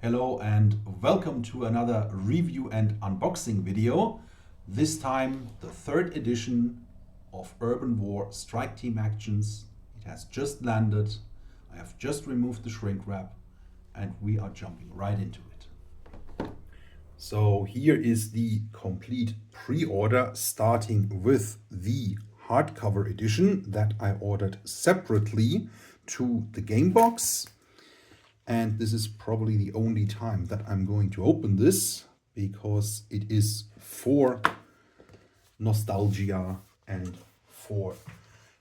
Hello and welcome to another review and unboxing video. This time the third edition of Urban War Strike Team Actions. It has just landed. I have just removed the shrink wrap and we are jumping right into it. So here is the complete pre-order, starting with the hardcover edition that I ordered separately to the Gamebox. And this is probably the only time that I'm going to open this, because it is for nostalgia and for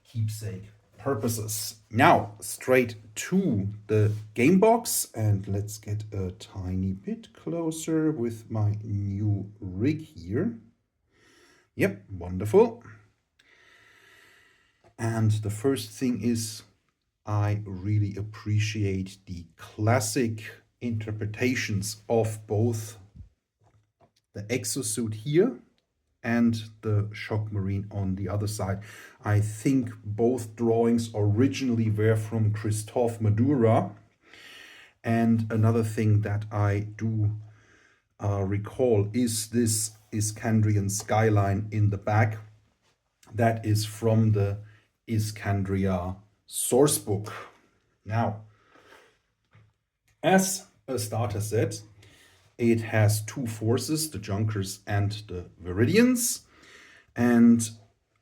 keepsake purposes. Now, straight to the Gamebox, and let's get a tiny bit closer with my new rig here. Yep, wonderful. And the first thing is, I really appreciate the classic interpretations of both the exosuit here and the shock marine on the other side. I think both drawings originally were from Christophe Madura. And another thing that I do recall is this Iskandrian skyline in the back. That is from the Iskandria sourcebook. Now, as a starter set, it has two forces, the Junkers and the Viridians. And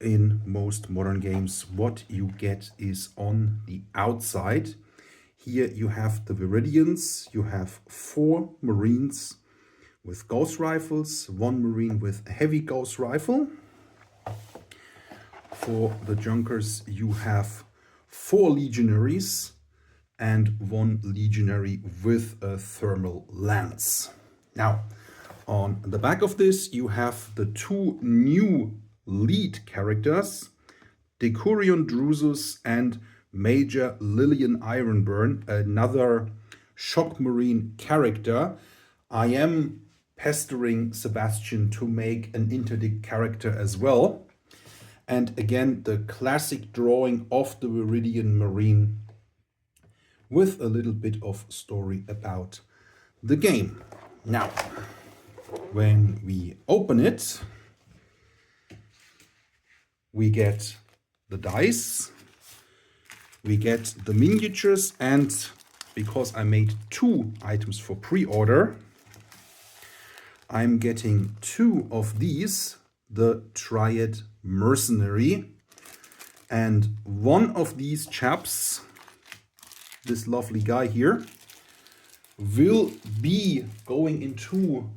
in most modern games, what you get is on the outside. Here you have the Viridians, you have 4 Marines with Gauss rifles, 1 Marine with a heavy Gauss rifle. For the Junkers, you have 4 legionaries and 1 legionary with a thermal lance. Now, on the back of this, you have the 2 new lead characters, Decurion Drusus and Major Lillian Ironburn, another shock marine character. I am pestering Sebastian to make an interdict character as well. And again, the classic drawing of the Viridian Marine with a little bit of story about the game. Now, when we open it, we get the dice, we get the miniatures, and because I made 2 items for pre-order, I'm getting 2 of these, the Triad Mercenary, and one of these chaps, this lovely guy here, will be going into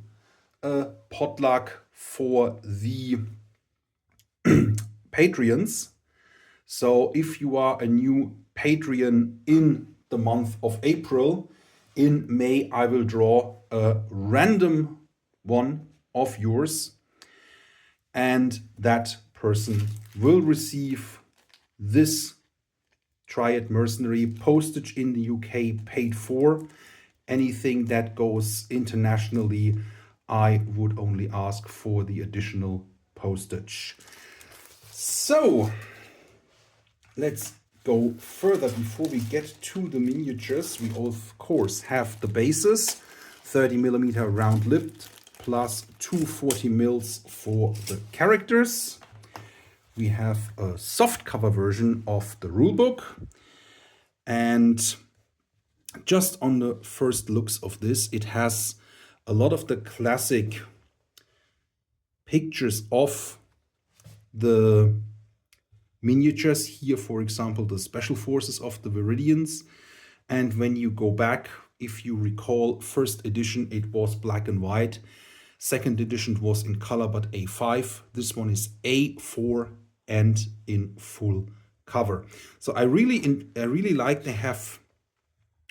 a potluck for the Patreons. So if you are a new Patreon in the month of April, in May I will draw a random one of yours, and that person will receive this Triad Mercenary, postage in the UK paid for. Anything that goes internationally, I would only ask for the additional postage. So let's go further before we get to the miniatures. We of course have the bases, 30mm round lipped, plus 240 mils for the characters. We have a soft cover version of the rulebook. And just on the first looks of this, it has a lot of the classic pictures of the miniatures. Here, for example, the special forces of the Viridians. And when you go back, if you recall, first edition, it was black and white. Second edition was in color, but A5. This one is A4 and in full cover. So I really like they have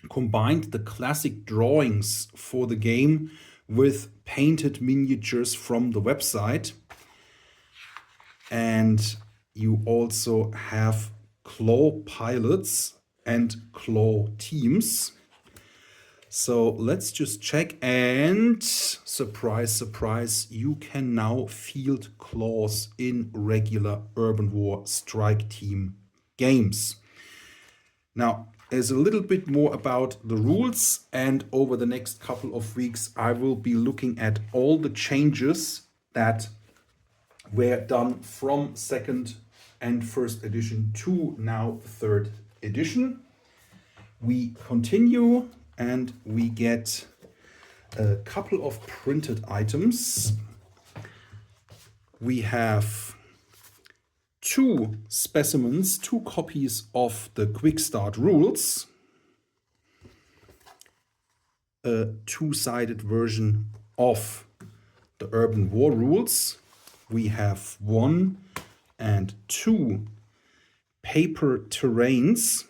combined the classic drawings for the game with painted miniatures from the website. And you also have claw pilots and claw teams. So let's just check, and surprise, surprise, you can now field claws in regular Urban War Strike Team games. Now, is a little bit more about the rules, and over the next couple of weeks I will be looking at all the changes that were done from second and first edition to now third edition. We continue and we get a couple of printed items. We have two specimens, two copies of the Quick Start rules, a two-sided version of the Urban War rules. We have 1 and 2 paper terrains.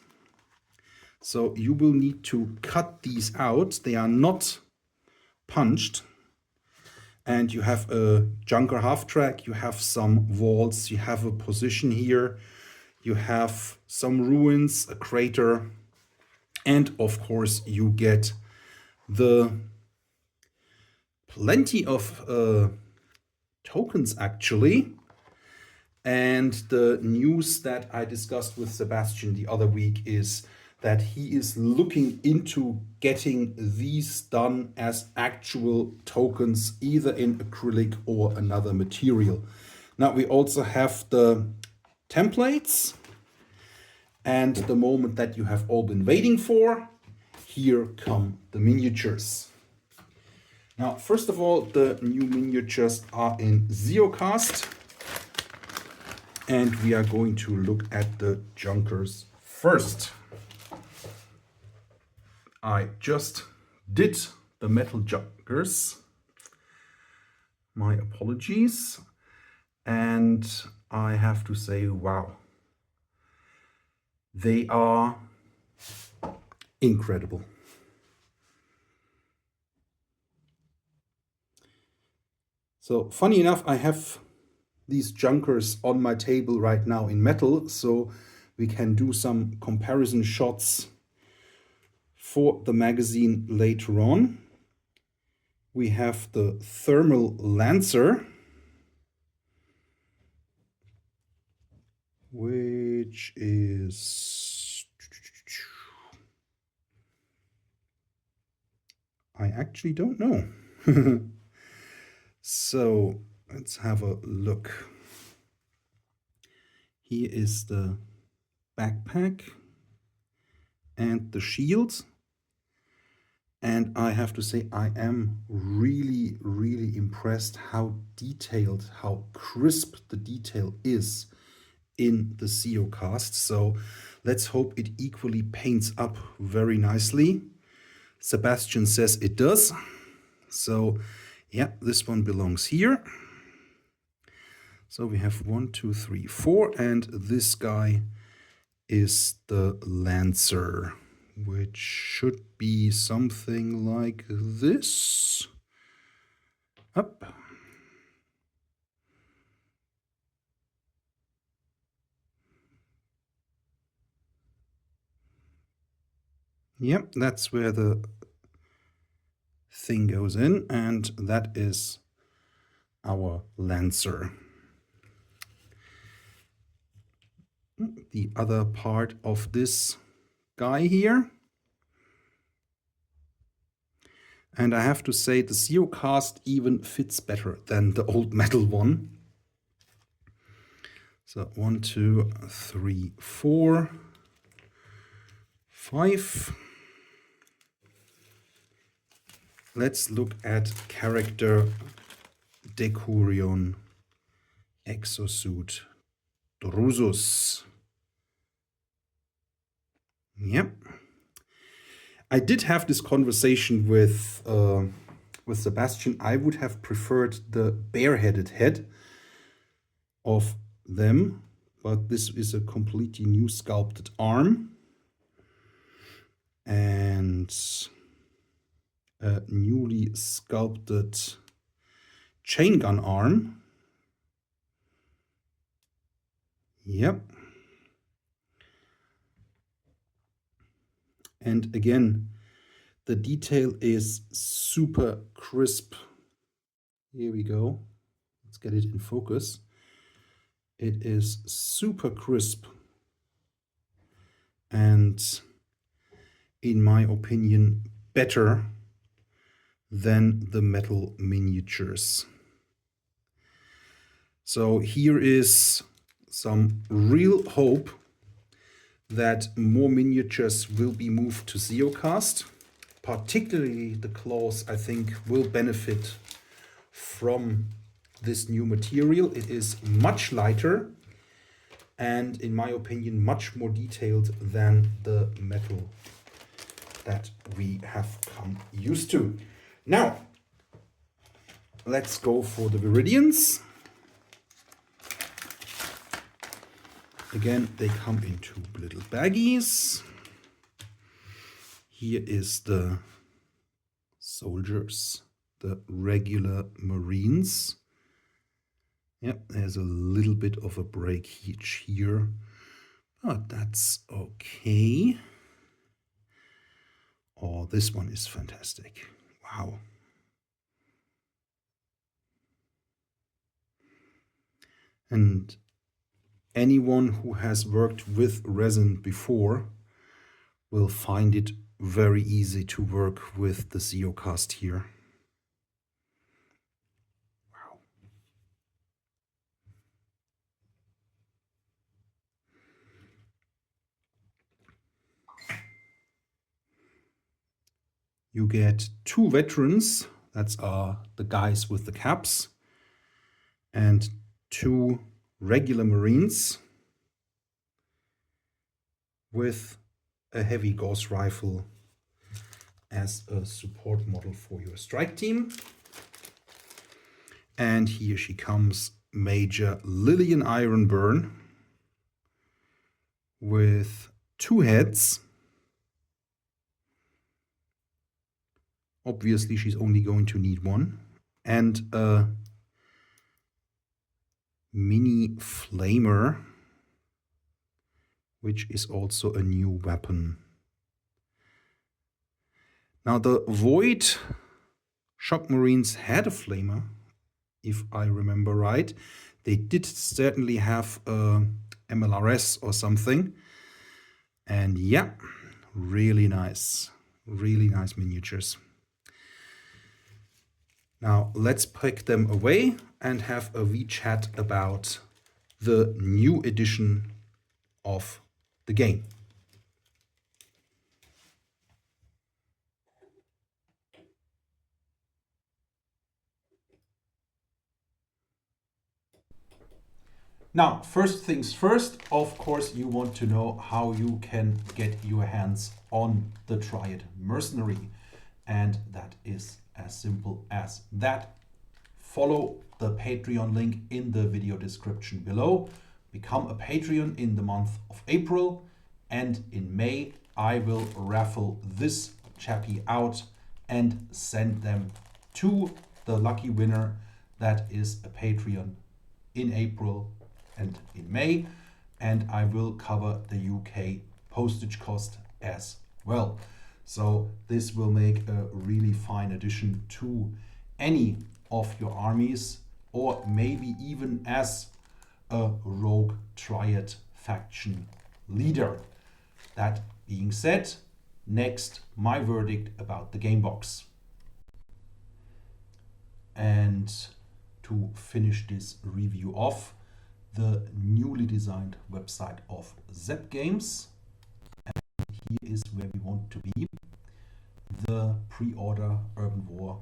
So you will need to cut these out. They are not punched. And you have a junker half track, you have some walls, you have a position here, you have some ruins, a crater, and of course you get the plenty of tokens actually. And the news that I discussed with Sebastian the other week is that he is looking into getting these done as actual tokens, either in acrylic or another material. Now we also have the templates, and the moment that you have all been waiting for, here come the miniatures. Now, first of all, the new miniatures are in Zeocast, and we are going to look at the junkers first. I just did the metal junkers. My apologies. And I have to say, wow. They are incredible. So funny enough, I have these junkers on my table right now in metal, so we can do some comparison shots for the magazine later on. We have the Thermal Lancer, which is... I actually don't know. So let's have a look. Here is the backpack and the shield. And I have to say, I am really, really impressed how detailed, how crisp the detail is in the Zeocast. So let's hope it equally paints up very nicely. Sebastian says it does. So yeah, this one belongs here. So we have 1, 2, 3, 4, and this guy is the Lancer, which should be something like this. Up. Yep, that's where the thing goes in, and that is our Lancer. The other part of this guy here. And I have to say the Zeocast even fits better than the old metal one. So 1, 2, 3, 4, 5. Let's look at character Decurion Exosuit Drusus. Yep. I did have this conversation with Sebastian. I would have preferred the bareheaded head of them, but this is a completely new sculpted arm and a newly sculpted chain gun arm. Yep. And again, the detail is super crisp. Here we go. Let's get it in focus. It is super crisp. And in my opinion, better than the metal miniatures. So here is some real hope that more miniatures will be moved to Zeocast. Particularly the claws, I think, will benefit from this new material. It is much lighter and, in my opinion, much more detailed than the metal that we have come used to. Now, let's go for the Viridians. Again, they come in two little baggies. Here is the soldiers, the regular Marines. Yep, there's a little bit of a breakage here, but that's okay. Oh, this one is fantastic. Wow. And anyone who has worked with resin before will find it very easy to work with the Zeocast here. Wow. You get two veterans, that's the guys with the caps, and two regular Marines with a heavy Gauss rifle as a support model for your strike team. And here she comes, Major Lillian Ironburn with two heads. Obviously, she's only going to need one. And a mini flamer, which is also a new weapon. Now, the Void Shock Marines had a flamer, if I remember right. They did certainly have a MLRS or something. And yeah, really nice miniatures. Now let's pack them away and have a wee chat about the new edition of the game. Now, first things first, of course, you want to know how you can get your hands on the Triad Mercenary. And that is as simple as that. Follow the Patreon link in the video description below. Become a Patreon in the month of April. And in May, I will raffle this chappie out and send them to the lucky winner that is a Patreon in April and in May, and I will cover the UK postage cost as well. So this will make a really fine addition to any of your armies, or maybe even as a rogue Triad faction leader. That being said, next, my verdict about the Gamebox. And to finish this review off, the newly designed website of seb-games. And here is where we want to be. The pre-order Urban War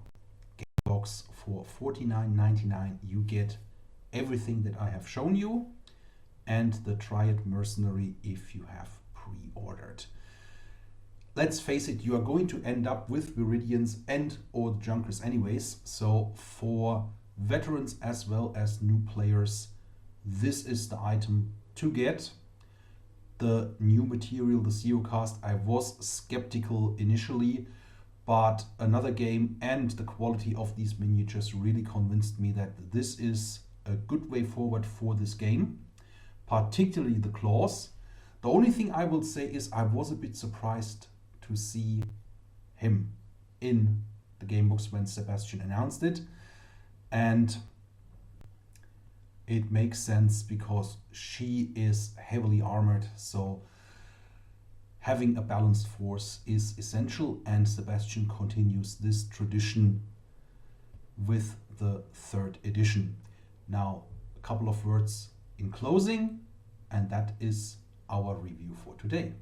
Gamebox for $49.99. You get everything that I have shown you, and the Triad Mercenary if you have pre-ordered. Let's face it, you are going to end up with Viridians and or Junkers anyways. So for veterans as well as new players, this is the item to get. The new material, the Zeocast, I was skeptical initially, but another game and the quality of these miniatures really convinced me that this is a good way forward for this game, particularly the claws. The only thing I will say is I was a bit surprised to see him in the Gamebox when Sebastian announced it, and it makes sense because she is heavily armored, so having a balanced force is essential, and Sebastian continues this tradition with the 3rd edition. Now, a couple of words in closing, and that is our review for today.